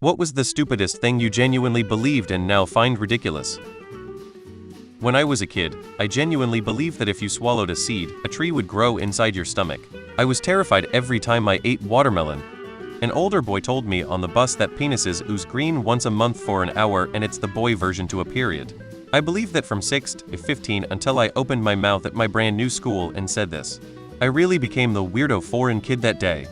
What was the stupidest thing you genuinely believed and now find ridiculous? When I was a kid, I genuinely believed that if you swallowed a seed, a tree would grow inside your stomach. I was terrified every time I ate watermelon. An older boy told me on the bus that penises ooze green once a month for an hour and it's the boy version to a period. I believed that from 6 to 15 until I opened my mouth at my brand new school and said this. I really became the weirdo foreign kid that day.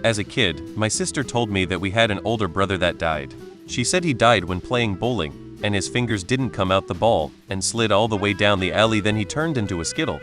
As a kid, my sister told me that we had an older brother that died. She said he died when playing bowling, and his fingers didn't come out the ball, and slid all the way down the alley, then he turned into a skittle.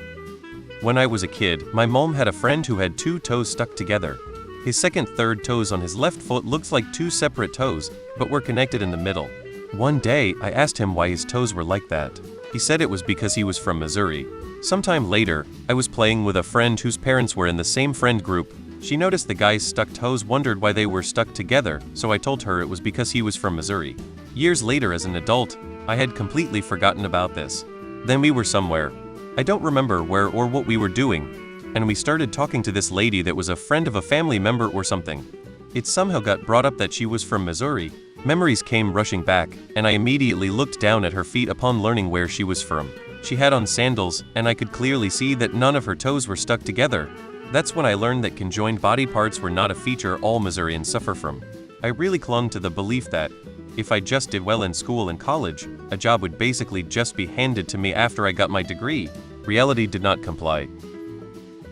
When I was a kid, my mom had a friend who had 2 toes stuck together. His third toes on his left foot looks like 2 separate toes, but were connected in the middle. One day, I asked him why his toes were like that. He said it was because he was from Missouri. Sometime later, I was playing with a friend whose parents were in the same friend group. She noticed the guy's stuck toes, wondered why they were stuck together, so I told her it was because he was from Missouri. Years later as an adult, I had completely forgotten about this. Then we were somewhere. I don't remember where or what we were doing, and we started talking to this lady that was a friend of a family member or something. It somehow got brought up that she was from Missouri. Memories came rushing back, and I immediately looked down at her feet upon learning where she was from. She had on sandals, and I could clearly see that none of her toes were stuck together. That's when I learned that conjoined body parts were not a feature all Missourians suffer from. I really clung to the belief that, if I just did well in school and college, a job would basically just be handed to me after I got my degree. Reality did not comply.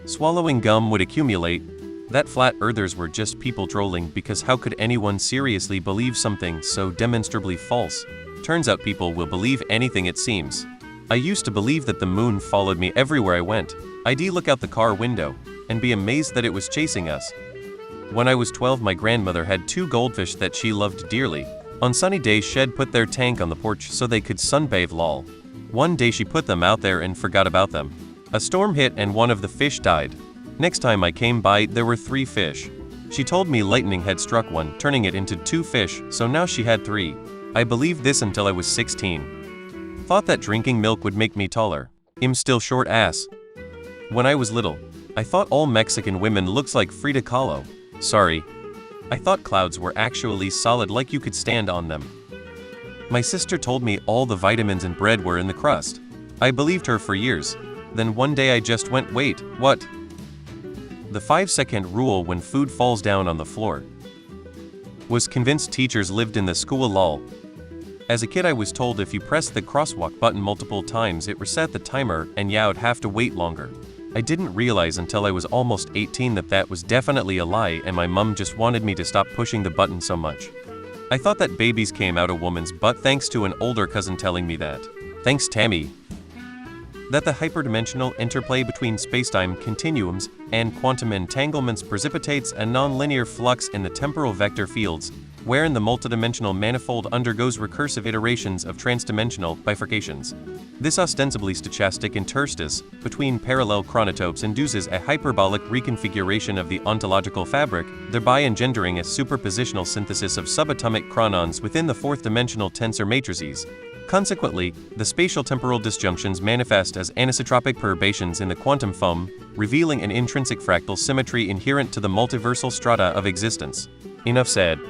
Swallowing gum would accumulate. That flat earthers were just people trolling, because how could anyone seriously believe something so demonstrably false? Turns out people will believe anything it seems. I used to believe that the moon followed me everywhere I went. I'd look out the car window and be amazed that it was chasing us. When I was 12, my grandmother had 2 goldfish that she loved dearly. On sunny days, she'd put their tank on the porch so they could sunbathe lol. One day she put them out there and forgot about them. A storm hit and one of the fish died. Next time I came by, there were 3 fish. She told me lightning had struck one, turning it into 2 fish, so now she had 3. I believed this until I was 16. Thought that drinking milk would make me taller. I'm still short ass. When I was little, I thought all Mexican women looks like Frida Kahlo. Sorry. I thought clouds were actually solid, like you could stand on them. My sister told me all the vitamins in bread were in the crust. I believed her for years. Then one day I just went, wait, what? The 5-second rule when food falls down on the floor. Was convinced teachers lived in the school lol. As a kid I was told if you pressed the crosswalk button multiple times it reset the timer and yeah, I'd have to wait longer. I didn't realize until I was almost 18 that that was definitely a lie, and my mom just wanted me to stop pushing the button so much. I thought that babies came out a woman's butt thanks to an older cousin telling me that. Thanks Tammy. That the hyperdimensional interplay between spacetime continuums and quantum entanglements precipitates a nonlinear flux in the temporal vector fields, wherein the multidimensional manifold undergoes recursive iterations of transdimensional bifurcations. This ostensibly stochastic interstice between parallel chronotopes induces a hyperbolic reconfiguration of the ontological fabric, thereby engendering a superpositional synthesis of subatomic chronons within the 4th-dimensional tensor matrices. Consequently, the spatial-temporal disjunctions manifest as anisotropic perturbations in the quantum foam, revealing an intrinsic fractal symmetry inherent to the multiversal strata of existence. Enough said.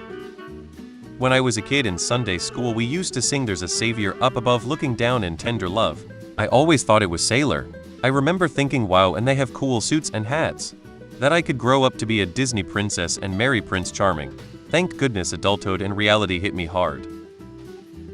When I was a kid in Sunday school, we used to sing "There's a Savior up above looking down in tender love." I always thought it was Sailor. I remember thinking, wow, and they have cool suits and hats. That I could grow up to be a Disney princess and marry Prince Charming. Thank goodness adulthood and reality hit me hard.